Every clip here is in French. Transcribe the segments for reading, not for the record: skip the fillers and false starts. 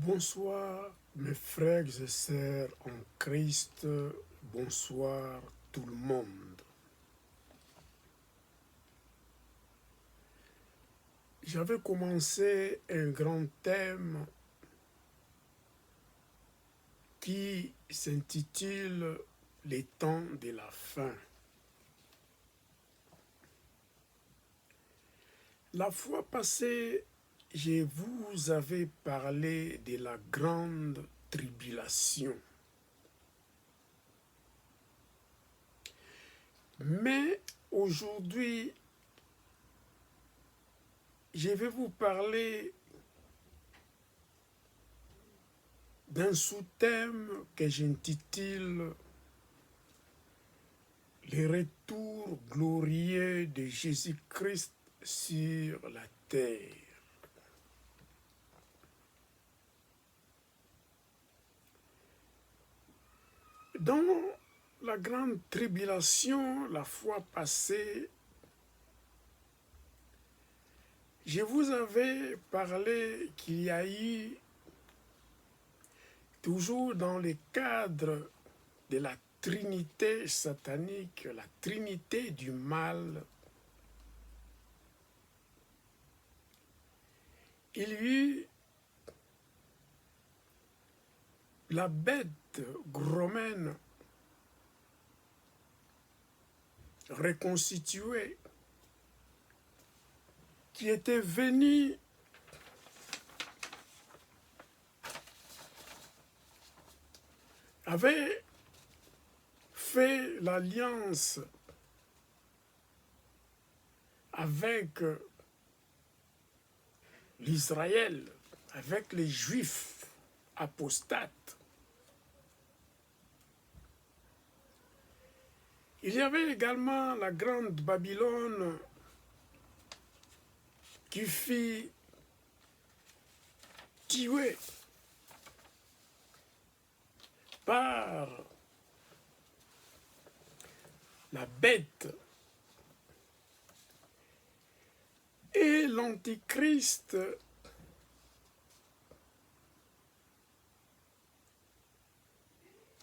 Bonsoir mes frères et sœurs en Christ, bonsoir tout le monde. J'avais commencé un grand thème qui s'intitule Les temps de la fin. La fois passée, je vous avais parlé de la grande tribulation. Mais aujourd'hui, je vais vous parler d'un sous-thème que j'intitule Le retour glorieux de Jésus-Christ sur la terre. Dans la grande tribulation, la fois passée, je vous avais parlé qu'il y a eu, toujours dans le cadre de la Trinité satanique, la Trinité du mal, il y eut la bête romaine reconstituée qui était venue avait fait l'alliance avec l'Israël, avec les Juifs apostates. Il y avait également la grande Babylone qui fit tuer par la bête et l'Antichrist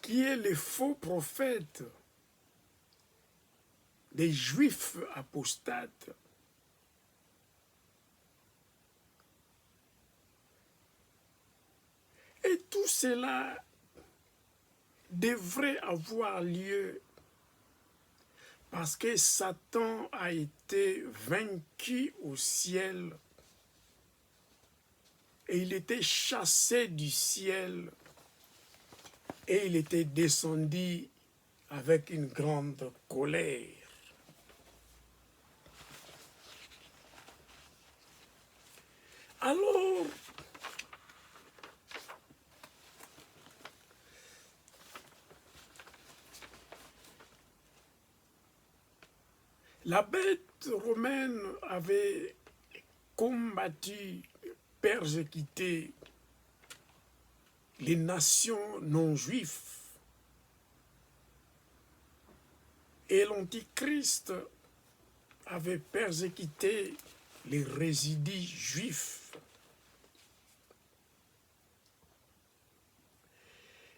qui est le faux prophète des Juifs apostates. Et tout cela devrait avoir lieu parce que Satan a été vaincu au ciel et il était chassé du ciel et il était descendu avec une grande colère. Alors, la bête romaine avait combattu, persécuté les nations non juives. Et l'Antichrist avait persécuté les résidus juifs.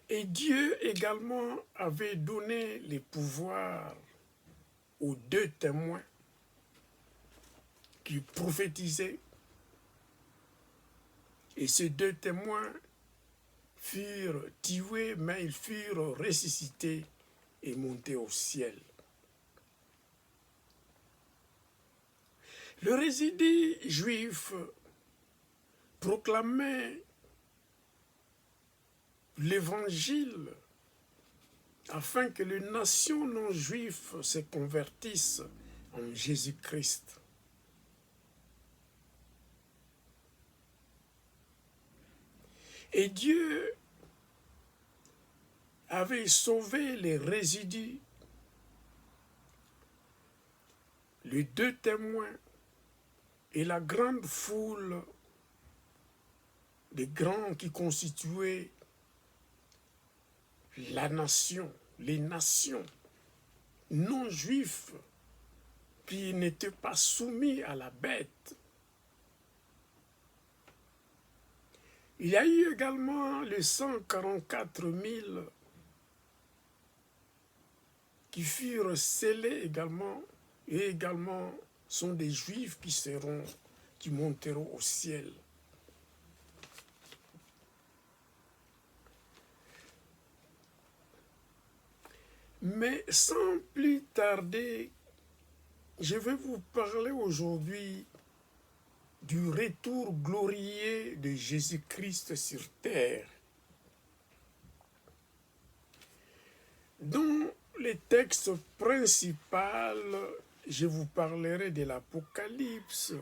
Et Dieu également avait donné les pouvoirs aux deux témoins qui prophétisaient. Et ces deux témoins furent tués, mais ils furent ressuscités et montés au ciel. Le résidu juif proclamait l'évangile afin que les nations non juives se convertissent en Jésus-Christ. Et Dieu avait sauvé les résidus, les deux témoins et la grande foule des grands qui constituaient la nation, les nations non juifs qui n'étaient pas soumis à la bête. Il y a eu également les 144 000 qui furent scellés également, et également sont des Juifs qui monteront au ciel. Mais sans plus tarder, je vais vous parler aujourd'hui du retour glorieux de Jésus-Christ sur terre. Dans les textes principaux, je vous parlerai de l'Apocalypse,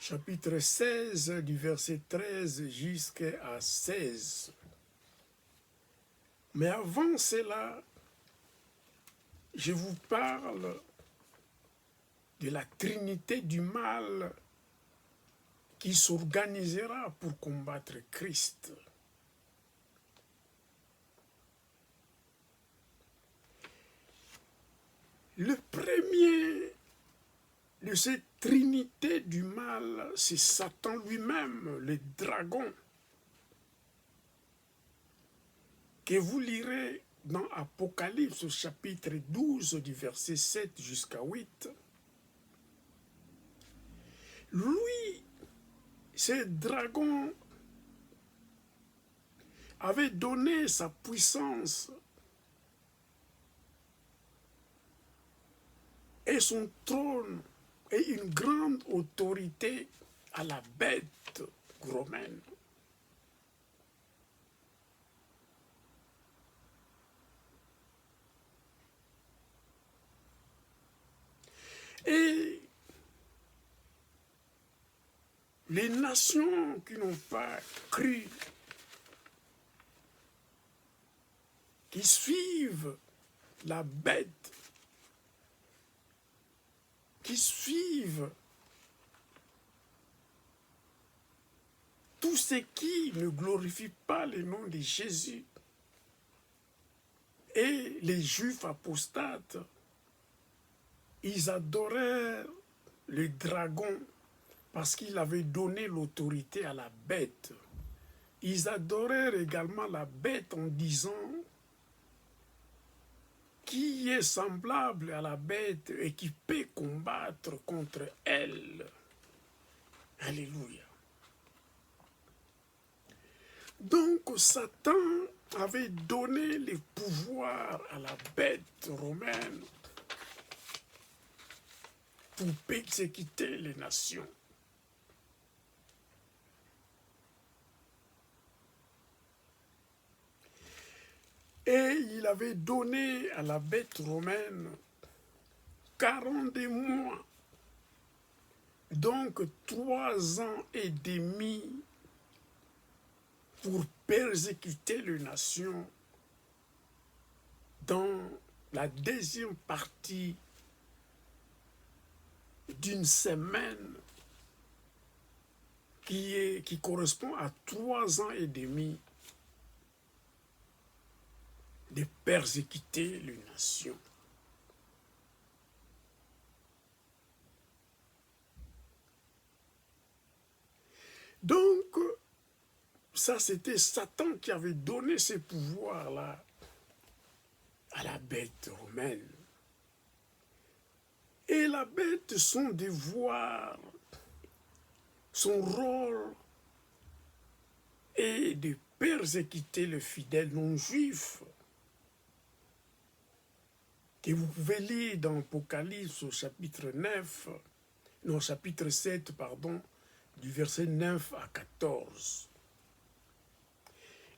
chapitre 16, du verset 13 jusqu'à 16. Mais avant cela, je vous parle de la Trinité du mal qui s'organisera pour combattre Christ. Le premier de cette Trinité du mal, c'est Satan lui-même, le dragon, que vous lirez dans Apocalypse chapitre 12 du verset 7 jusqu'à 8. Lui, ce dragon avait donné sa puissance et son trône et une grande autorité à la bête romaine. Et les nations qui n'ont pas cru, qui suivent la bête, qui suivent tout ce qui ne glorifie pas le nom de Jésus, et les Juifs apostates, ils adorèrent le dragon parce qu'il avait donné l'autorité à la bête. Ils adorèrent également la bête en disant qui est semblable à la bête et qui peut combattre contre elle. Alléluia. Donc Satan avait donné le pouvoir à la bête romaine pour persécuter les nations. Et il avait donné à la bête romaine 42 mois, donc 3 ans et demi, pour persécuter les nations dans la deuxième partie d'une semaine qui correspond à 3 ans et demi de persécuter les nations. Donc, ça c'était Satan qui avait donné ces pouvoirs-là à la bête romaine. Et la bête, son devoir, son rôle est de persécuter les fidèles non-juifs, que vous pouvez lire dans Apocalypse au chapitre 7, du verset 9 à 14.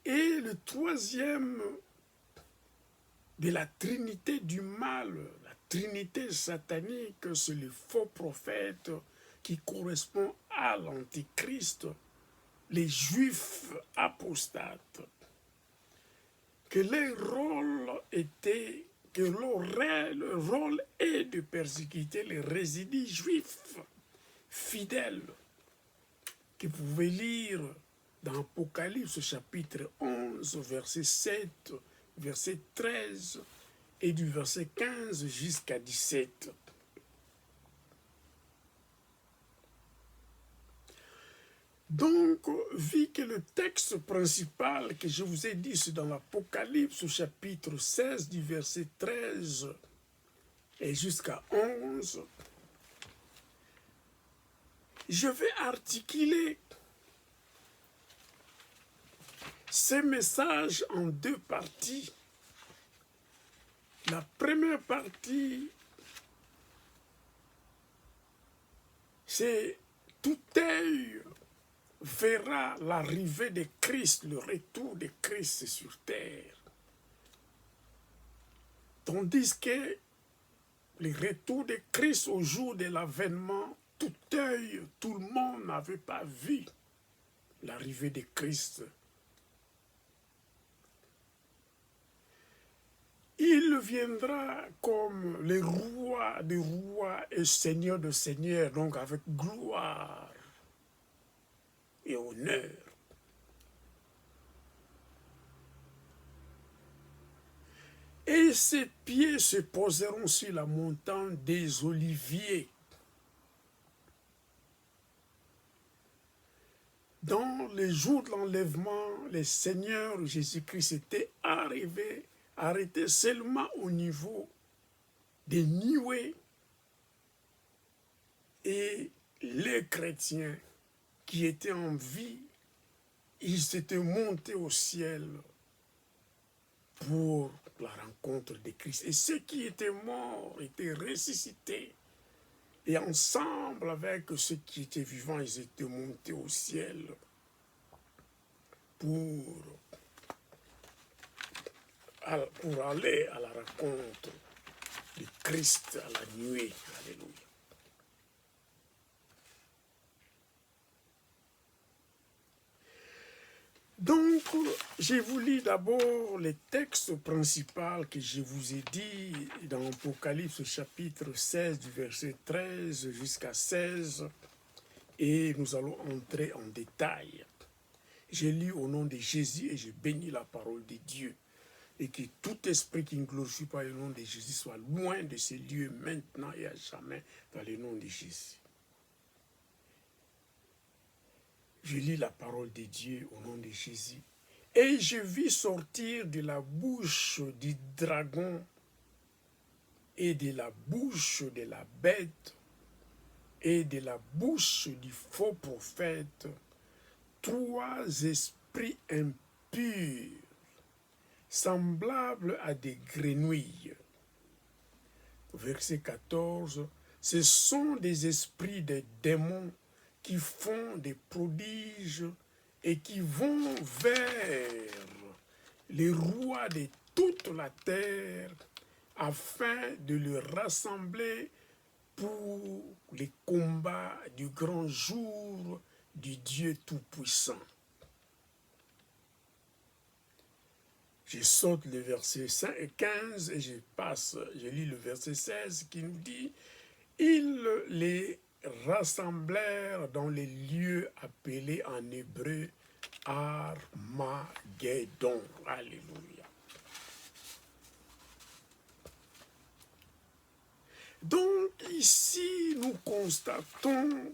Et le troisième de la trinité du mal, la trinité satanique, c'est le faux prophète qui correspond à l'antichrist, les juifs apostates, que leur rôle était, que leur rôle est de persécuter les résidus juifs fidèles, que vous pouvez lire dans Apocalypse chapitre 11, verset 7, verset 13 et du verset 15 jusqu'à 17. Donc, vu que le texte principal que je vous ai dit, c'est dans l'Apocalypse, au chapitre 16, du verset 13 et jusqu'à 11, je vais articuler ces messages en deux parties. La première partie, c'est tout œil verra l'arrivée de Christ, le retour de Christ sur terre. Tandis que le retour de Christ au jour de l'avènement, tout œil, tout le monde n'avait pas vu l'arrivée de Christ. Il viendra comme le roi des rois et seigneur de seigneurs, donc avec gloire et honneur. Et ses pieds se poseront sur la montagne des Oliviers. Dans les jours de l'enlèvement, le Seigneur Jésus-Christ était arrêté seulement au niveau des nuées, et les chrétiens qui étaient en vie, ils étaient montés au ciel pour la rencontre de Christ. Et ceux qui étaient morts étaient ressuscités. Et ensemble avec ceux qui étaient vivants, ils étaient montés au ciel pour aller à la rencontre de Christ à la nuée. Alléluia. Donc, je vous lis d'abord le texte principal que je vous ai dit dans Apocalypse chapitre 16 du verset 13 jusqu'à 16 et nous allons entrer en détail. Je lis au nom de Jésus et je bénis la parole de Dieu et que tout esprit qui ne glorifie pas le nom de Jésus soit loin de ces lieux maintenant et à jamais dans le nom de Jésus. Je lis la parole de Dieu au nom de Jésus. Et je vis sortir de la bouche du dragon et de la bouche de la bête et de la bouche du faux prophète 3 esprits impurs, semblables à des grenouilles. Verset 14, ce sont des esprits de démons qui font des prodiges et qui vont vers les rois de toute la terre afin de les rassembler pour les combats du grand jour du Dieu Tout-Puissant. Je saute le verset 15 et je lis le verset 16 qui nous dit « Ils les rassemblèrent dans les lieux appelés en hébreu Armageddon. » Alléluia. Donc ici, nous constatons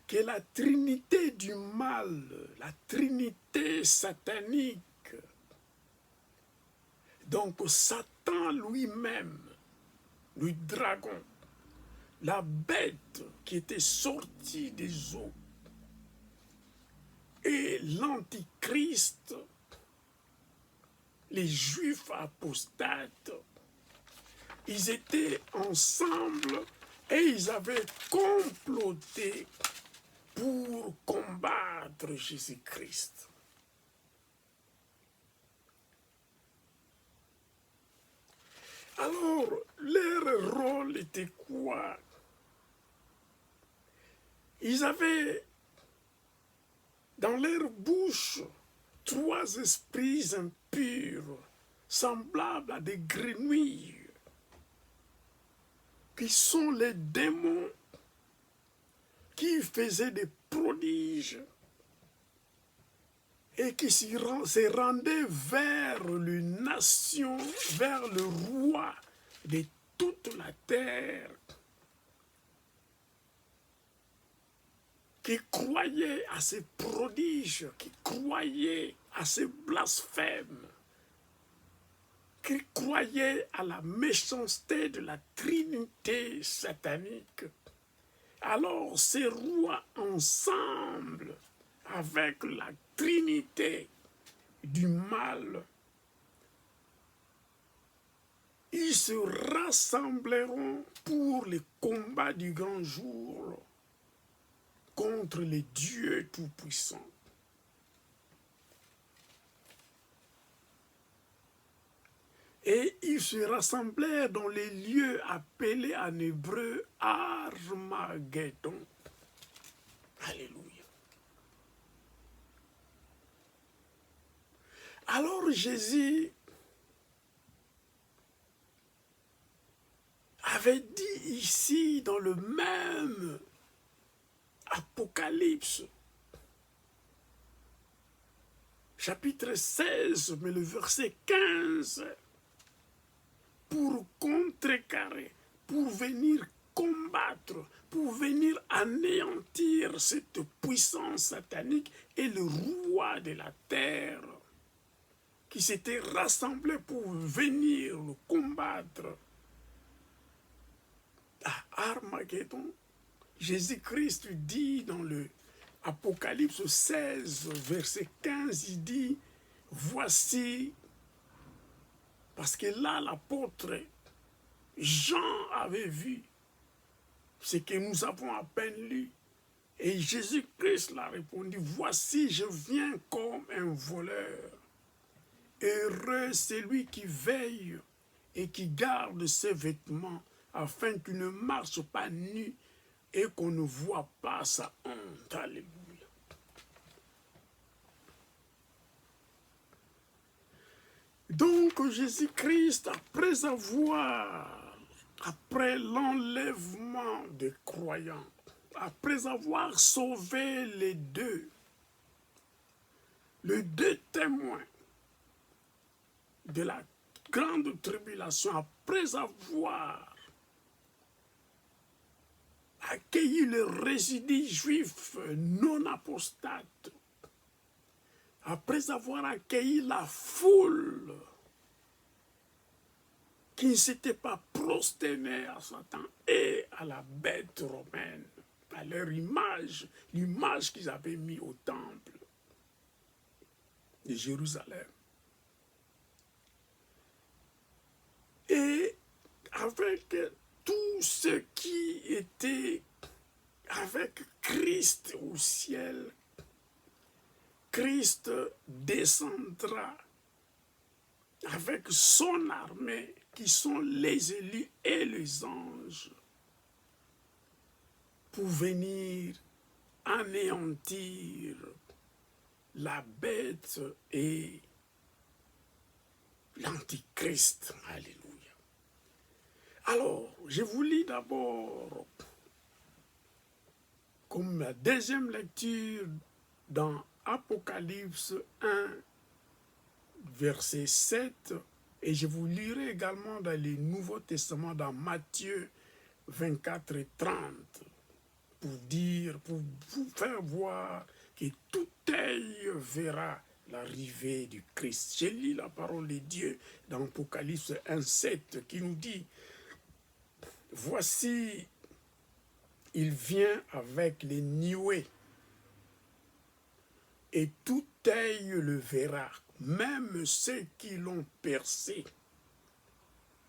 que la trinité du mal, la trinité satanique, donc Satan lui-même, le dragon, la bête qui était sortie des eaux, et l'antichrist, les juifs apostates, ils étaient ensemble et ils avaient comploté pour combattre Jésus-Christ. Alors, leur rôle était quoi? Ils avaient dans leur bouche 3 esprits impurs, semblables à des grenouilles, qui sont les démons qui faisaient des prodiges et qui se rendaient vers les nations, vers le roi de toute la terre, qui croyaient à ces prodiges, qui croyaient à ces blasphèmes, qui croyaient à la méchanceté de la Trinité satanique, alors ces rois ensemble avec la Trinité du mal, ils se rassembleront pour les combats du grand jour contre les dieux tout-puissants. Et ils se rassemblèrent dans les lieux appelés en hébreu Armageddon. Alléluia. Alors Jésus avait dit ici dans le même Apocalypse, chapitre 16, mais le verset 15, pour contrecarrer, pour venir combattre, pour venir anéantir cette puissance satanique et le roi de la terre qui s'était rassemblé pour venir le combattre à Armageddon. Jésus-Christ dit dans le Apocalypse 16, verset 15, il dit, voici, parce que là, l'apôtre Jean avait vu ce que nous avons à peine lu. Et Jésus-Christ l'a répondu, voici, je viens comme un voleur. Heureux celui qui veille et qui garde ses vêtements, afin qu'il ne marche pas nu et qu'on ne voit pas sa honte. Alléluia. Donc Jésus-Christ, après l'enlèvement des croyants, après avoir sauvé les deux témoins de la grande tribulation, après avoir accueilli le résidu juif non apostate, après avoir accueilli la foule qui ne s'était pas prosternée à Satan et à la bête romaine, à leur image, l'image qu'ils avaient mis au temple de Jérusalem. Et avec tous ceux qui étaient avec Christ au ciel, Christ descendra avec son armée, qui sont les élus et les anges, pour venir anéantir la bête et l'antichrist. Alléluia. Alors, je vous lis d'abord, comme la deuxième lecture dans Apocalypse 1, verset 7, et je vous lirai également dans le Nouveau Testament, dans Matthieu 24 et 30, pour vous faire voir que tout œil verra l'arrivée du Christ. Je lis la parole de Dieu dans Apocalypse 1, 7, qui nous dit, voici, il vient avec les nuées, et tout œil le verra, même ceux qui l'ont percé,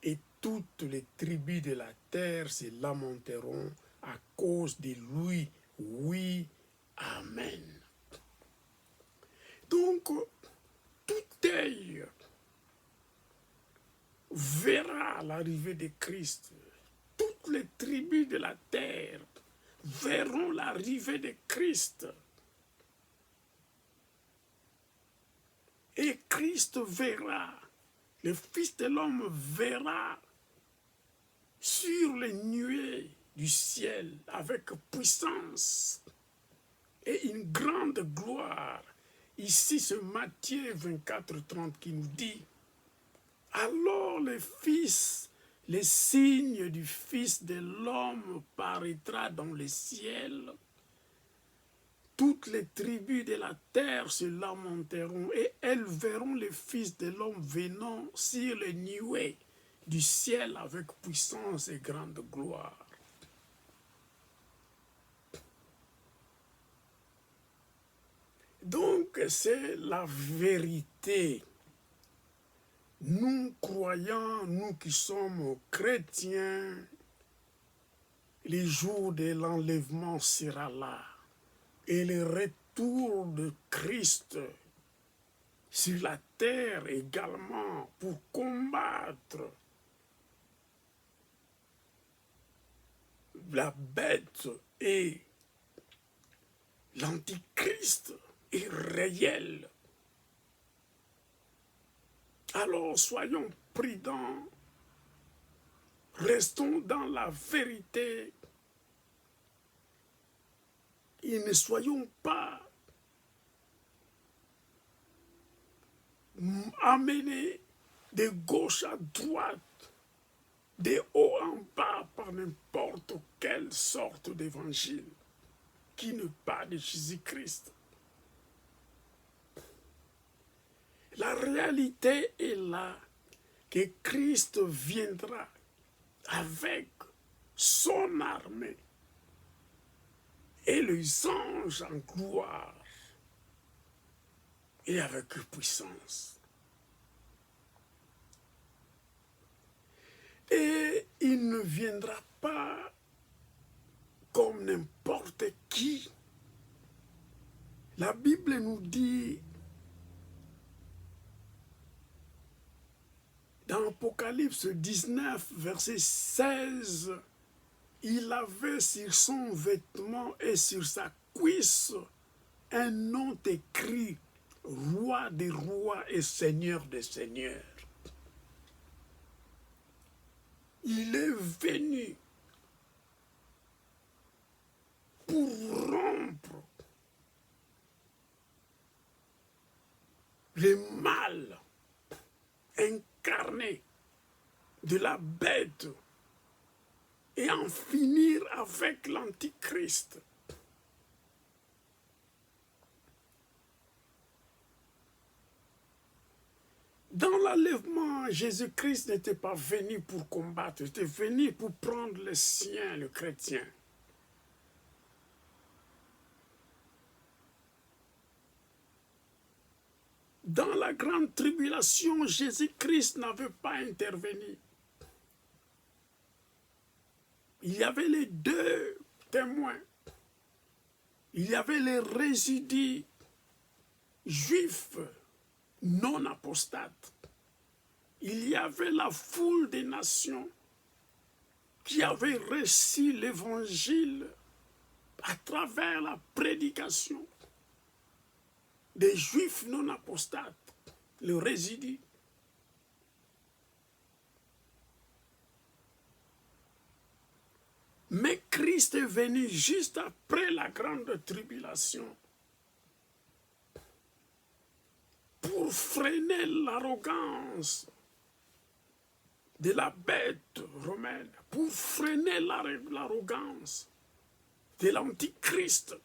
et toutes les tribus de la terre se lamenteront à cause de lui. Oui, amen. Donc, tout œil verra l'arrivée de Christ. Toutes les tribus de la terre verront l'arrivée de Christ. Et Christ verra, le Fils de l'homme verra sur les nuées du ciel avec puissance et une grande gloire. Ici, c'est Matthieu 24, 30 qui nous dit, alors les signes du Fils de l'homme paraîtra dans le ciel, toutes les tribus de la terre se lamenteront et elles verront les fils de l'homme venant sur les nuées du ciel avec puissance et grande gloire. Donc, c'est la vérité. Nous croyants, nous qui sommes chrétiens, le jour de l'enlèvement sera là. Et le retour de Christ sur la terre également pour combattre la bête et l'antichrist est réel. Alors soyons prudents, restons dans la vérité et ne soyons pas amenés de gauche à droite, de haut en bas par n'importe quelle sorte d'évangile qui ne parle de Jésus-Christ. La réalité est là que Christ viendra avec son armée et les anges en gloire et avec puissance. Et il ne viendra pas comme n'importe qui. La Bible nous dit dans Apocalypse 19, verset 16, il avait sur son vêtement et sur sa cuisse un nom écrit, Roi des rois et Seigneur des seigneurs. Il est venu pour rompre le mal incarné de la bête et en finir avec l'antichrist. Dans l'enlèvement, Jésus-Christ n'était pas venu pour combattre, il était venu pour prendre les siens, le chrétien. Dans la grande tribulation, Jésus-Christ n'avait pas intervenu. Il y avait les deux témoins. Il y avait les résidus juifs non apostates. Il y avait la foule des nations qui avait reçu l'évangile à travers la prédication des juifs non apostates, le résidu. Mais Christ est venu juste après la grande tribulation pour freiner l'arrogance de la bête romaine, pour freiner l'arrogance de l'antichrist.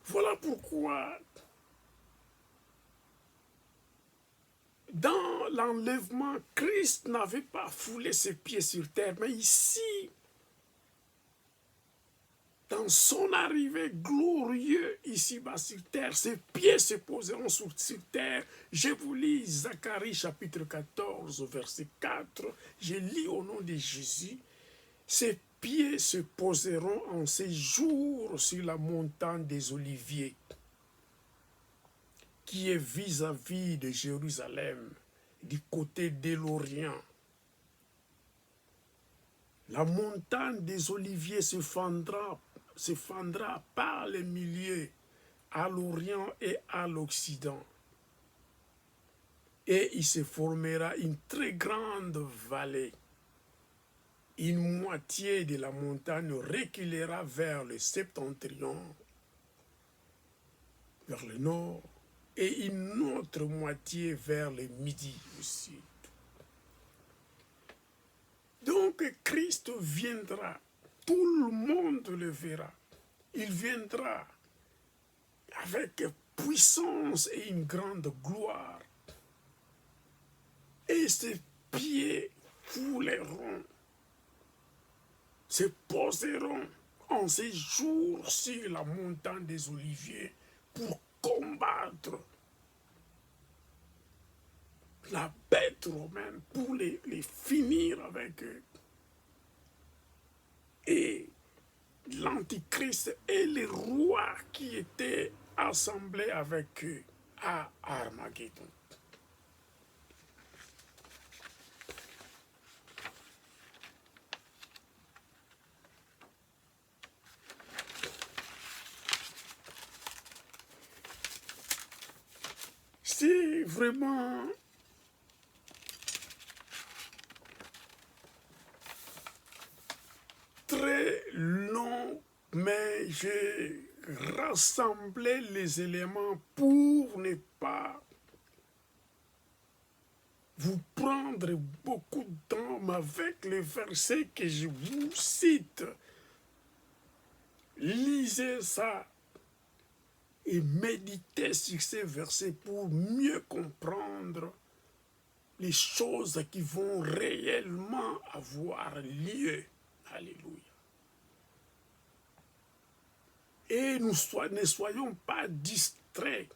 Voilà pourquoi dans l'enlèvement, Christ n'avait pas foulé ses pieds sur terre, mais ici, dans son arrivée glorieuse ici-bas sur terre, ses pieds se poseront sur terre. Je vous lis Zacharie chapitre 14, verset 4. Je lis au nom de Jésus. Ses pieds se poseront en ces jours sur la montagne des Oliviers, qui est vis-à-vis de Jérusalem, du côté de l'Orient. La montagne des Oliviers se fendra par les milieux à l'Orient et à l'Occident. Et il se formera une très grande vallée. Une moitié de la montagne reculera vers le septentrion, vers le nord, et une autre moitié vers le midi aussi. Lorsque Christ viendra, tout le monde le verra. Il viendra avec puissance et une grande gloire. Et ses pieds fouleront, se poseront en ces jours sur la montagne des Oliviers pour combattre la bête romaine, pour les finir avec eux. Et l'Antichrist et les rois qui étaient assemblés avec eux à Armageddon. C'est vraiment très long, mais j'ai rassemblé les éléments pour ne pas vous prendre beaucoup de temps, mais avec les versets que je vous cite, lisez ça et méditez sur ces versets pour mieux comprendre les choses qui vont réellement avoir lieu. Alléluia. Et ne soyons pas distraits,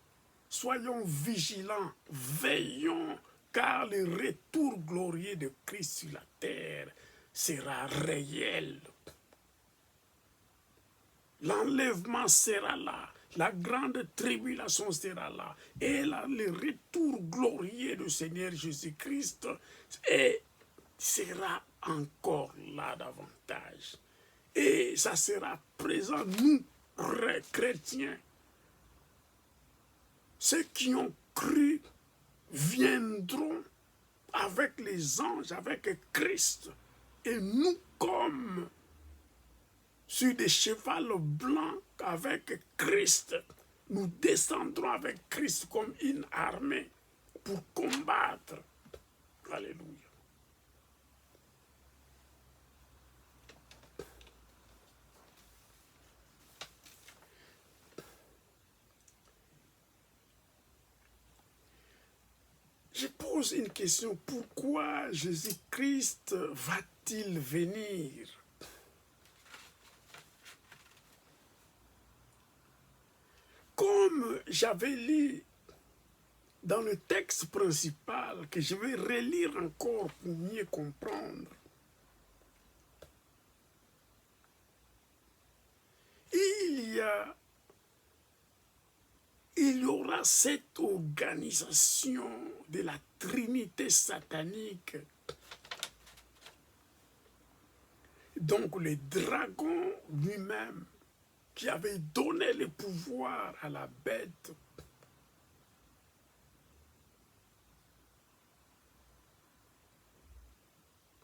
soyons vigilants, veillons, car le retour glorieux de Christ sur la terre sera réel. L'enlèvement sera là, la grande tribulation sera là, et là, le retour glorieux du Seigneur Jésus-Christ sera encore là davantage. Et ça sera présent, nous, chrétiens. Ceux qui ont cru viendront avec les anges, avec Christ. Et nous, comme sur des chevaux blancs avec Christ, nous descendrons avec Christ comme une armée pour combattre. Alléluia. Je pose une question, pourquoi Jésus-Christ va-t-il venir? Comme j'avais lu dans le texte principal, que je vais relire encore pour mieux comprendre, il y aura cette organisation de la Trinité satanique. Donc le dragon lui-même, qui avait donné le pouvoir à la bête,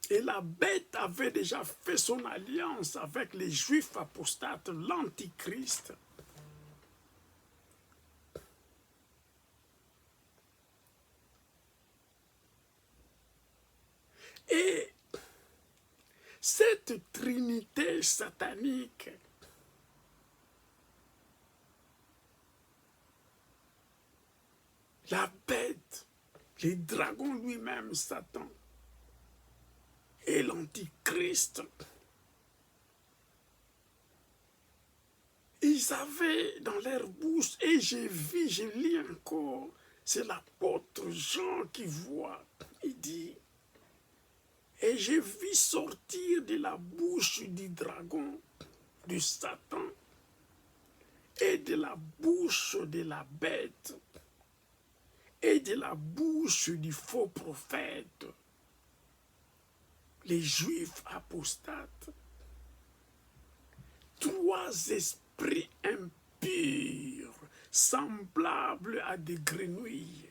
et la bête avait déjà fait son alliance avec les Juifs apostates, l'Antichrist. Et cette trinité satanique la bête, le dragon lui-même, Satan, et l'Antichrist, ils avaient dans leur bouche, et je lis encore, c'est l'apôtre Jean qui voit, il dit, et j'ai vu sortir de la bouche du dragon, du Satan, et de la bouche de la bête, et de la bouche du faux prophète, les Juifs apostates, 3 esprits impurs, semblables à des grenouilles.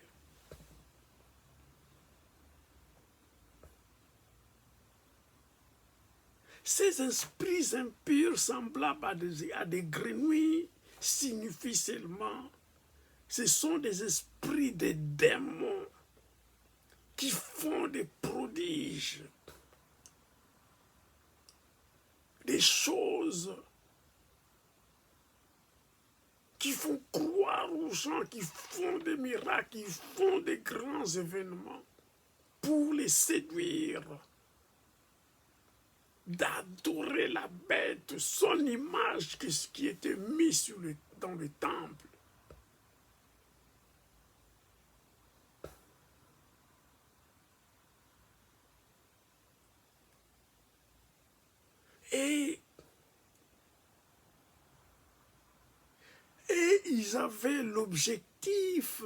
Ces esprits impurs semblables à des grenouilles signifient seulement, ce sont des esprits de démons qui font des prodiges. choses qui font croire aux gens, qui font des miracles, qui font des grands événements pour les séduire, d'adorer la bête, son image qui était mise dans le temple. Et ils avaient l'objectif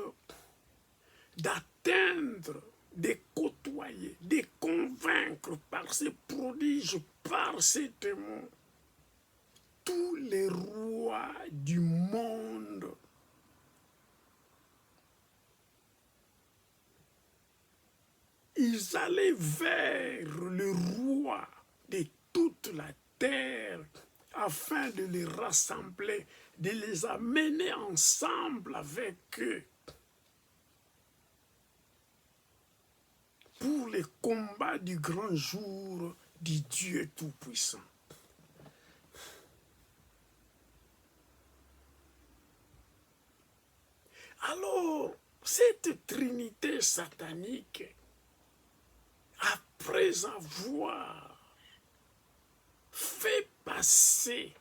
d'atteindre, de côtoyer, de convaincre par ces prodiges, par ces témoins, tous les rois du monde. Ils allaient vers le roi de toute la terre afin de les rassembler, de les amener ensemble avec eux pour les combats du grand jour du Dieu Tout-Puissant. Alors, cette trinité satanique, après avoir fait passer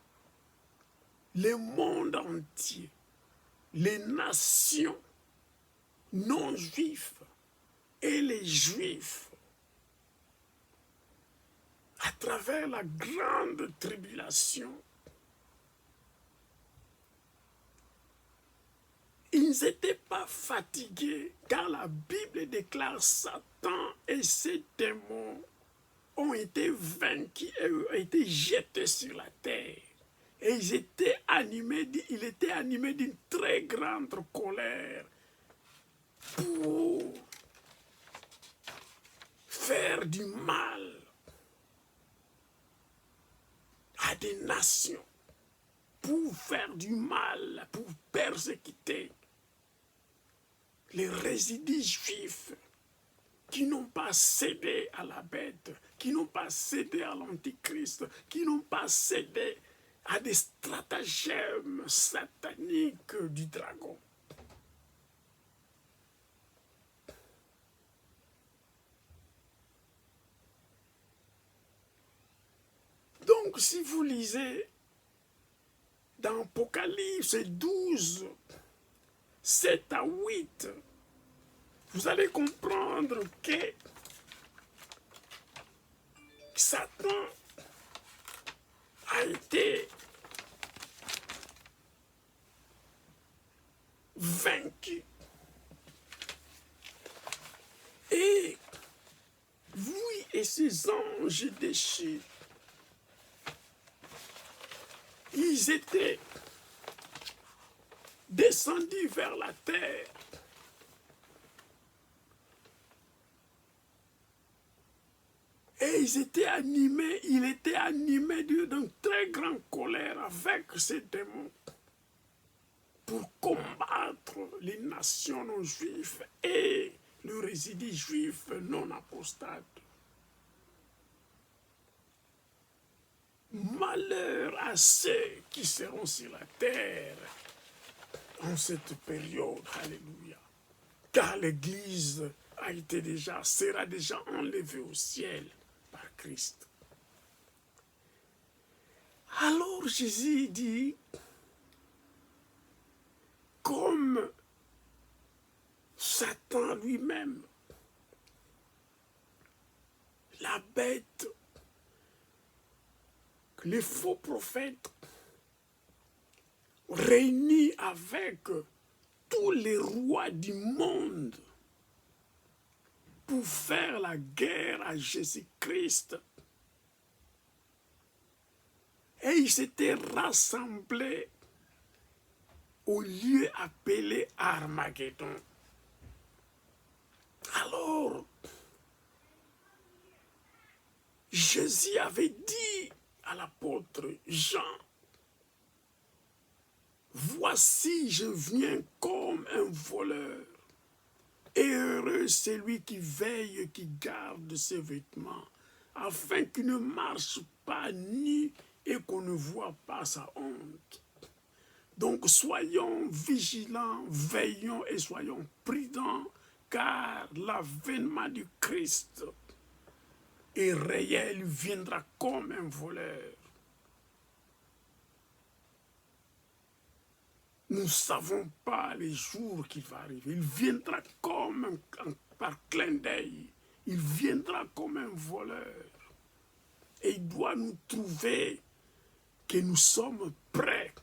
le monde entier, les nations non juives et les juifs, à travers la grande tribulation, ils n'étaient pas fatigués, car la Bible déclare Satan et ses démons ont été vaincus et ont été jetés sur la terre. Et il était animé d'une très grande colère pour faire du mal à des nations, pour faire du mal, pour persécuter les résidus juifs qui n'ont pas cédé à la bête, qui n'ont pas cédé à l'antichrist, qui n'ont pas cédé à des stratagèmes sataniques du dragon. Donc, si vous lisez dans Apocalypse 12, 7 à 8, vous allez comprendre que Satan a été vaincu. Et lui et ses anges déchus, ils étaient descendus vers la terre. Et il était animé d'une très grande colère avec ces démons pour combattre les nations non juives et le résidu juif non apostate. Malheur à ceux qui seront sur la terre en cette période, alléluia, car l'Église sera déjà enlevée au ciel par Christ. Alors Jésus dit, comme Satan lui-même, la bête, les faux prophètes, réunis avec tous les rois du monde pour faire la guerre à Jésus-Christ. Et ils s'étaient rassemblés au lieu appelé Armageddon. Alors, Jésus avait dit à l'apôtre Jean, « Voici, je viens comme un voleur, et heureux celui qui veille et qui garde ses vêtements, afin qu'il ne marche pas ni et qu'on ne voit pas sa honte. Donc soyons vigilants, veillons et soyons prudents, car l'avènement du Christ est réel, il viendra comme un voleur. Nous ne savons pas les jours qu'il va arriver. Il viendra comme par clin d'œil. Il viendra comme un voleur. Et il doit nous trouver que nous sommes prêts.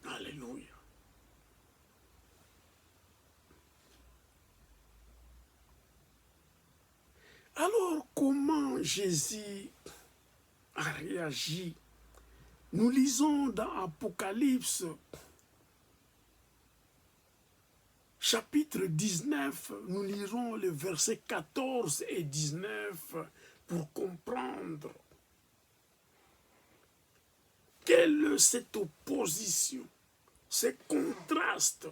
Alléluia. Alors, comment Jésus a réagi? Nous lisons dans Apocalypse, chapitre 19, nous lirons les versets 14 et 19 pour comprendre quelle est cette opposition, ce contraste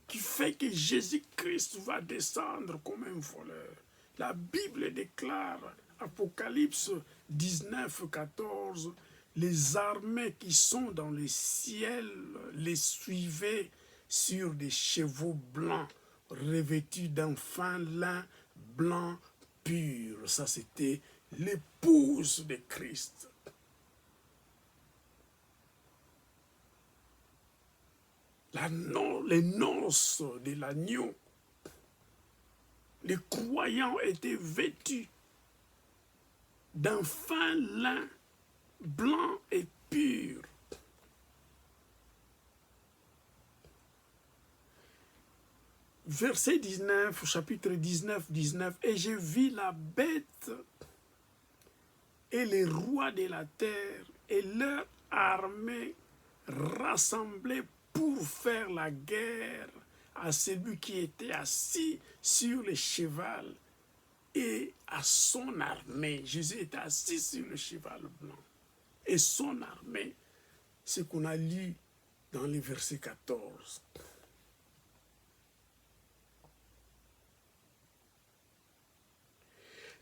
qui fait que Jésus-Christ va descendre comme un voleur. La Bible déclare, Apocalypse 19, 14, les armées qui sont dans le ciel les suivaient sur des chevaux blancs, revêtus d'un fin lin blanc pur. Ça, c'était l'épouse de Christ. Les noces de l'agneau. Les croyants étaient vêtus d'un fin lin blanc et pur. Verset 19, chapitre 19, 19. Et je vis la bête et les rois de la terre et leur armée rassemblés pour faire la guerre à celui qui était assis sur le cheval et à son armée. Jésus était assis sur le cheval blanc. Et son armée, ce qu'on a lu dans le verset 14.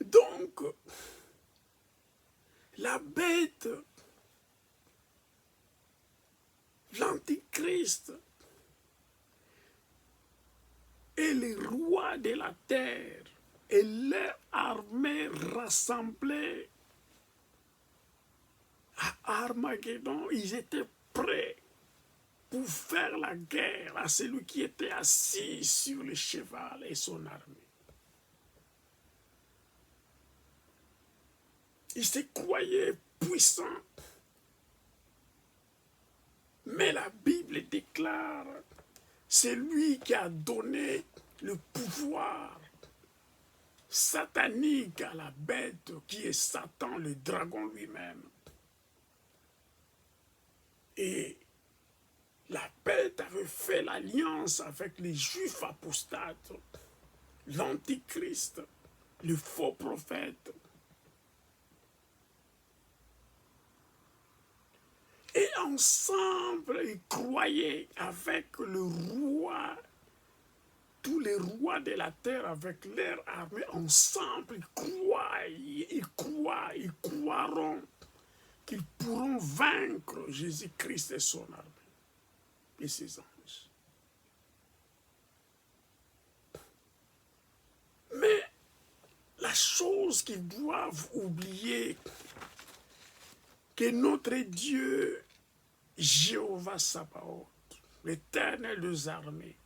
Donc, la bête, l'antichrist et les rois de la terre et leur armée rassemblée à Armageddon, ils étaient prêts pour faire la guerre à celui qui était assis sur le cheval et son armée. Ils se croyaient puissants. Mais la Bible déclare, c'est lui qui a donné le pouvoir satanique à la bête qui est Satan, le dragon lui-même. Et la bête avait fait l'alliance avec les Juifs apostates, l'Antichrist, le faux prophète. Et ensemble, ils croyaient avec le roi, tous les rois de la terre avec leur armée, ensemble, ils croiront qu'ils pourront vaincre Jésus-Christ et son armée et ses anges. Mais la chose qu'ils doivent oublier, que notre Dieu, Jéhovah Sabaoth, l'Éternel des armées,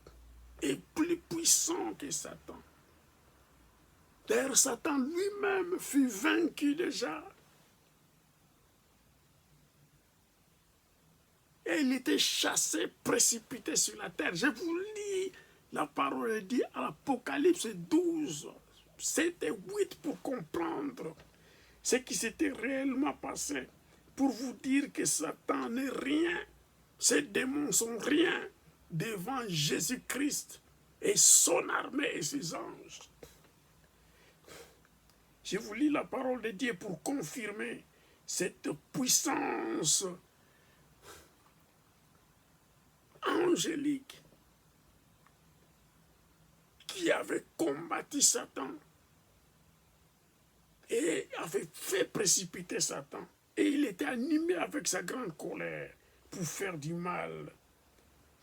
est plus puissant que Satan. D'ailleurs, Satan lui-même fut vaincu déjà. Et il était chassé, précipité sur la terre. Je vous lis la parole dit à l'Apocalypse 12, 7 et 8 pour comprendre ce qui s'était réellement passé. Pour vous dire que Satan n'est rien, ces démons sont rien devant Jésus-Christ et son armée et ses anges. Je vous lis la parole de Dieu pour confirmer cette puissance angélique qui avait combattu Satan et a avait fait précipiter Satan. Et il était animé avec sa grande colère pour faire du mal.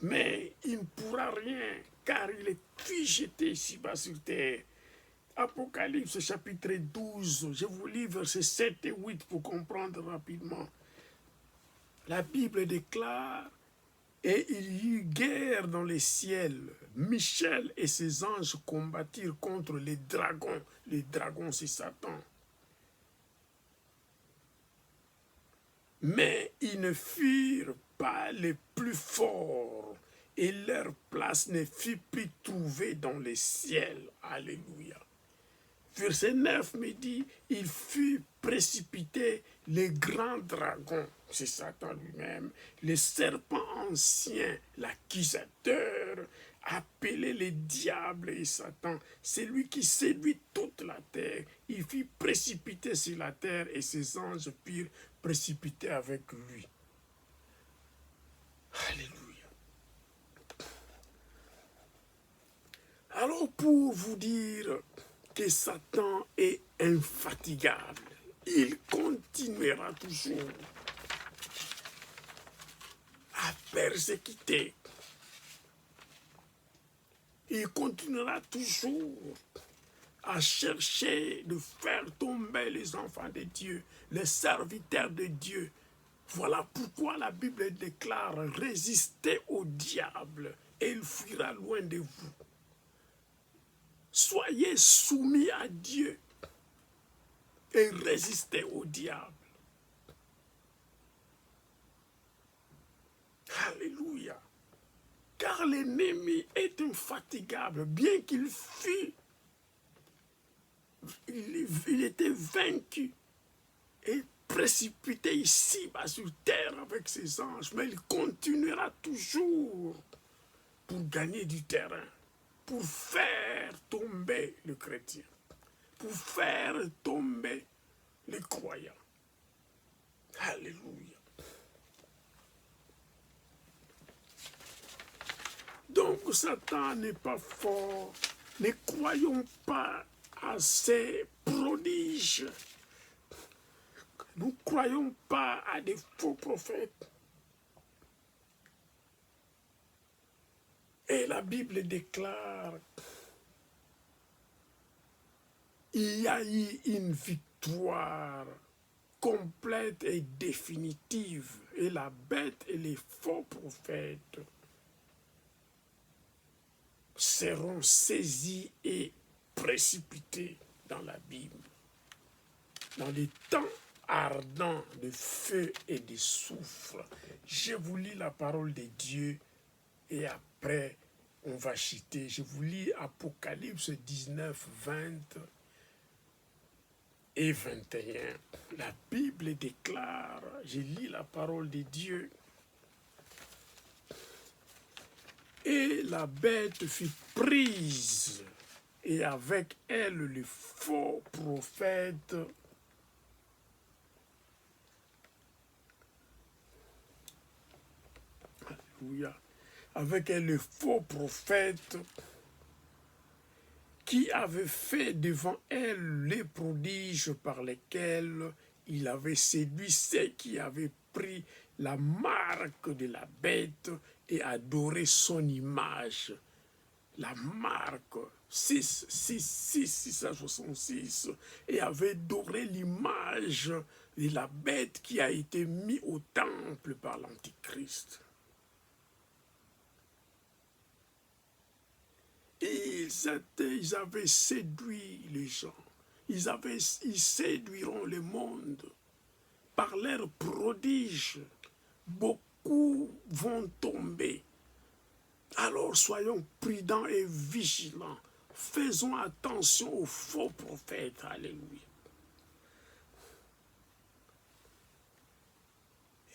Mais il ne pourra rien, car il est figé ici-bas sur terre. Apocalypse chapitre 12, je vous lis versets 7 et 8 pour comprendre rapidement. La Bible déclare: et il y eut guerre dans les ciels. Michel et ses anges combattirent contre les dragons. Les dragons, c'est Satan. Mais ils ne furent pas les plus forts, et leur place ne fut plus trouvée dans les ciels. Alléluia. Verset 9 me dit: il fut précipité les grands dragons, c'est Satan lui-même, les serpents anciens, l'accusateur, appelé les diables et Satan, c'est lui qui séduit toute la terre. Il fut précipité sur la terre et ses anges furent précipités avec lui. Alléluia. Alors pour vous dire que Satan est infatigable, il continuera toujours à persécuter. Il continuera toujours à chercher de faire tomber les enfants de Dieu, les serviteurs de Dieu. Voilà pourquoi la Bible déclare: résistez au diable et il fuira loin de vous. Soyez soumis à Dieu et résistez au diable. Alléluia. Car l'ennemi est infatigable, bien qu'il fût, il était vaincu et précipité ici-bas sur terre avec ses anges, mais il continuera toujours pour gagner du terrain, pour faire tomber le chrétien, pour faire tomber les croyants. Alléluia. Donc Satan n'est pas fort. Ne croyons pas à ces prodiges. Ne croyons pas à des faux prophètes. Et la Bible déclare: il y a eu une victoire complète et définitive. Et la bête et les faux prophètes seront saisis et précipités dans la Bible. Dans les temps ardents de feu et de soufre. Je vous lis la parole de Dieu et après on va citer. Je vous lis Apocalypse 19, 20 et 21. La Bible déclare, je lis la parole de Dieu: et la bête fut prise, et avec elle le faux prophète, alléluia, avec elle le faux prophète qui avait fait devant elle les prodiges par lesquels il avait séduit ceux qui avaient pris la marque de la bête et adoré son image. La marque 666 et avait adoré l'image de la bête qui a été mise au temple par l'Antichrist. Ils avaient séduit les gens. Ils séduiront le monde par leurs prodiges. Beaucoup vont tomber. Alors soyons prudents et vigilants. Faisons attention aux faux prophètes. Alléluia.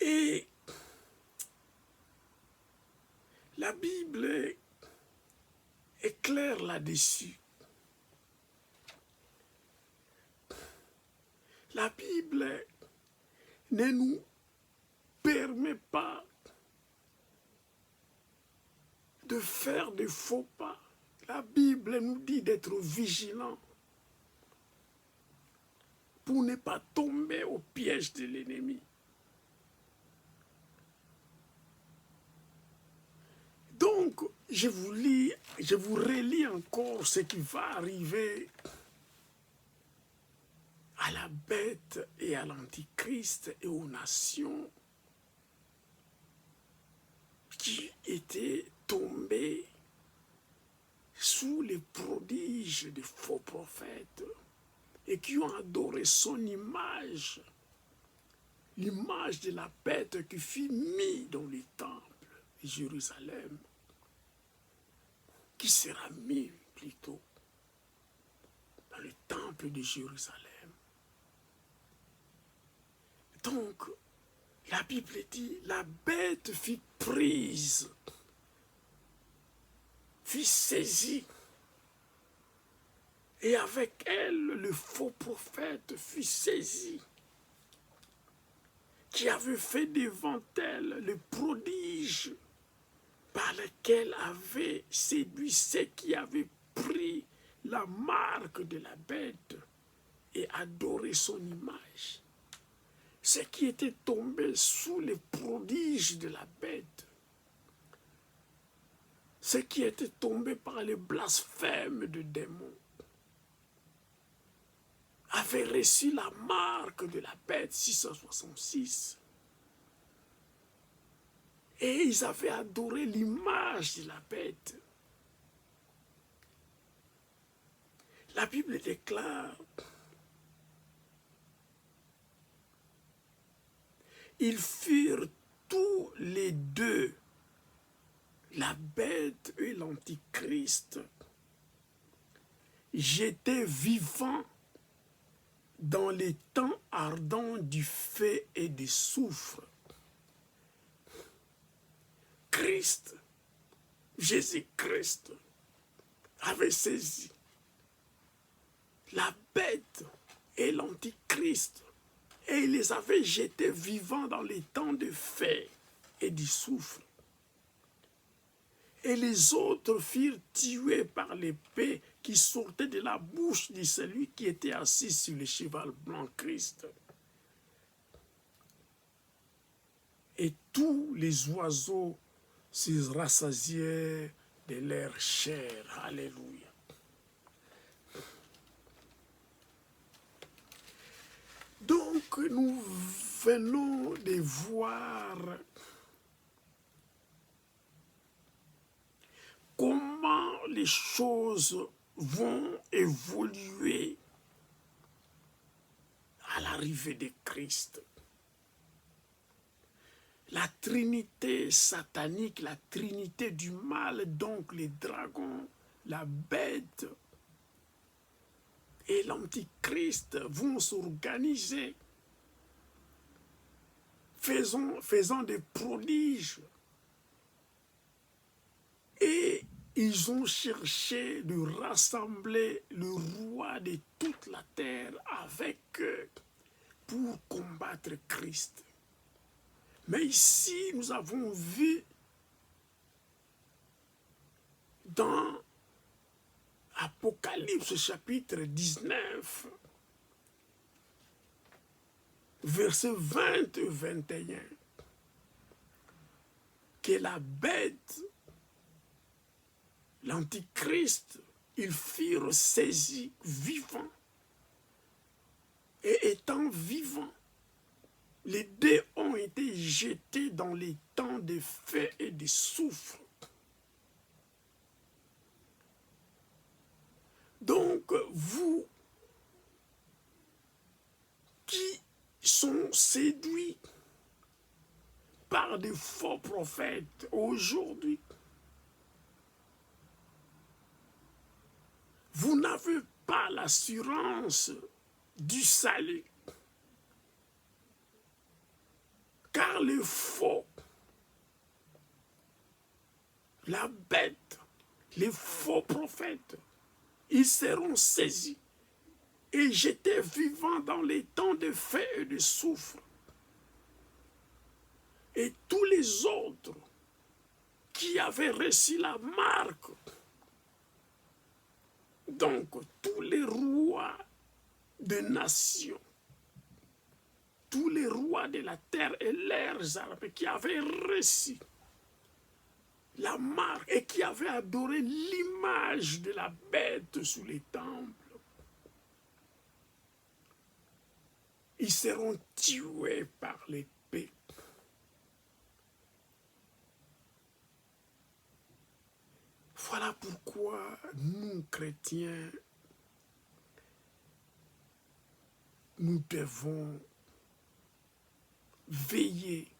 Et la Bible est claire là-dessus. La Bible ne nous permet pas de faire des faux pas. La Bible nous dit d'être vigilants pour ne pas tomber au piège de l'ennemi. Donc, je vous relis encore ce qui va arriver à la bête et à l'antichrist et aux nations qui étaient tombées sous les prodiges des faux prophètes et qui ont adoré son image, l'image de la bête qui fut mise dans le temple de Jérusalem, qui sera mis plutôt dans le temple de Jérusalem. Donc, la Bible dit, la bête fut prise, fut saisie, et avec elle, le faux prophète fut saisi, qui avait fait devant elle le prodige par lequel avait séduit ceux qui avaient pris la marque de la bête et adoré son image. Ceux qui étaient tombés sous les prodiges de la bête, ceux qui étaient tombés par les blasphèmes de démons, avaient reçu la marque de la bête 666. Et ils avaient adoré l'image de la bête. La Bible déclare, ils furent tous les deux, la bête et l'antichrist, jetés vivants dans les temps ardents du feu et du soufre. Christ, Jésus-Christ, avait saisi la bête et l'antichrist et il les avait jetés vivants dans les temps de feu et du soufre. Et les autres furent tués par l'épée qui sortait de la bouche de celui qui était assis sur le cheval blanc Christ. Et tous les oiseaux se rassasièrent de leur chair. Alléluia. Donc nous venons de voir comment les choses vont évoluer à l'arrivée de Christ. La trinité satanique, la trinité du mal, donc les dragons, la bête et l'antichrist vont s'organiser, faisant des prodiges. Et ils ont cherché de rassembler le roi de toute la terre avec eux pour combattre Christ. Mais ici, nous avons vu dans Apocalypse chapitre 19, versets 20 et 21, que la bête, l'antichrist, ils furent saisis vivants. Et étant vivants, les deux ont été jetés dans les temps de feu et de soufre. Donc, vous qui sont séduits par des faux prophètes aujourd'hui, vous n'avez pas l'assurance du salut. Car les faux, la bête, les faux prophètes, ils seront saisis et jetés vivants dans les temps de feu et de soufre. Et tous les autres qui avaient reçu la marque, donc tous les rois des nations, tous les rois de la terre et leurs armées qui avaient reçu la marque et qui avaient adoré l'image de la bête sous les temples, ils seront tués par l'épée. Voilà pourquoi nous, chrétiens, nous devons veiller,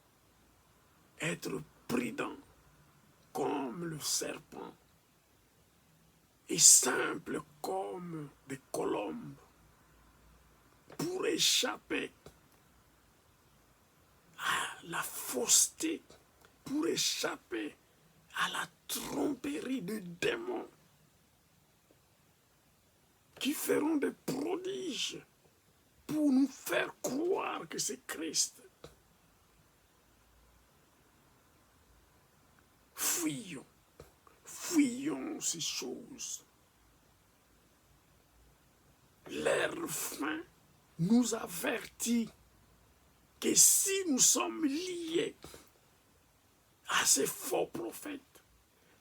être prudents comme le serpent et simples comme des colombes pour échapper à la fausseté, pour échapper à la tromperie de démons qui feront des prodiges pour nous faire croire que c'est Christ. Fuyons, fuyons ces choses. Leur fin nous avertit que si nous sommes liés à ces faux prophètes,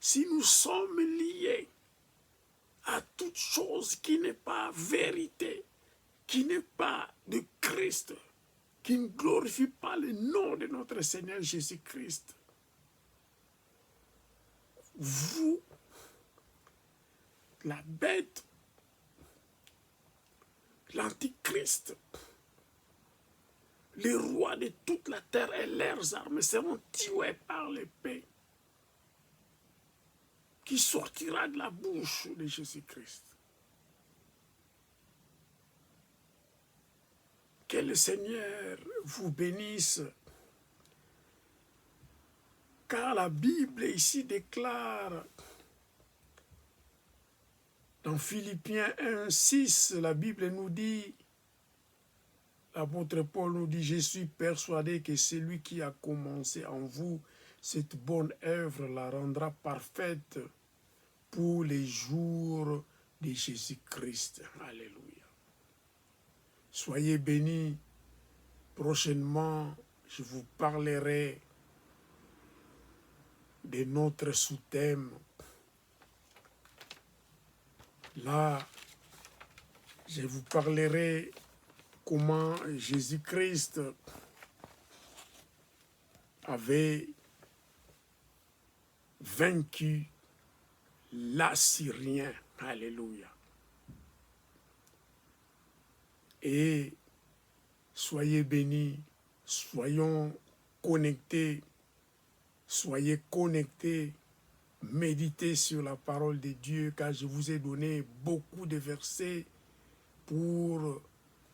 si nous sommes liés à toute chose qui n'est pas vérité, qui n'est pas de Christ, qui ne glorifie pas le nom de notre Seigneur Jésus-Christ, vous, la bête, l'antichrist, les rois de toute la terre et leurs armées seront tués par l'épée qui sortira de la bouche de Jésus-Christ. Que le Seigneur vous bénisse, car la Bible ici déclare, dans Philippiens 1, 6, la Bible nous dit, l'apôtre Paul nous dit, « Je suis persuadé que celui qui a commencé en vous cette bonne œuvre la rendra parfaite pour les jours de Jésus-Christ. » Alléluia. Soyez bénis. Prochainement, je vous parlerai de notre sous-thème. Là, je vous parlerai comment Jésus-Christ avait vaincu l'Assyrien. Alléluia. Et soyez bénis, soyons connectés, méditez sur la parole de Dieu, car je vous ai donné beaucoup de versets pour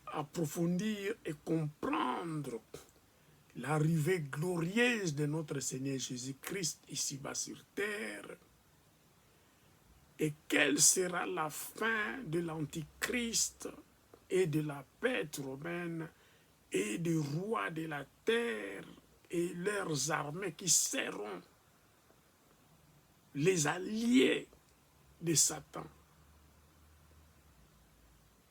approfondir et comprendre l'arrivée glorieuse de notre Seigneur Jésus-Christ ici-bas sur terre. Et quelle sera la fin de l'Antichrist et de la bête romaine et des rois de la terre et leurs armées qui seront les alliés de Satan.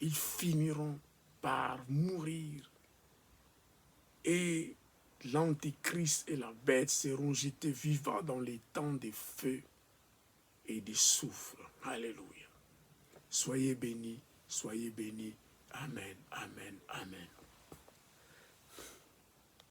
Ils finiront par mourir et l'Antichrist et la bête seront jetés vivants dans les temps de feu et de soufre. Alléluia. Soyez bénis, soyez bénis. Amen, amen, amen.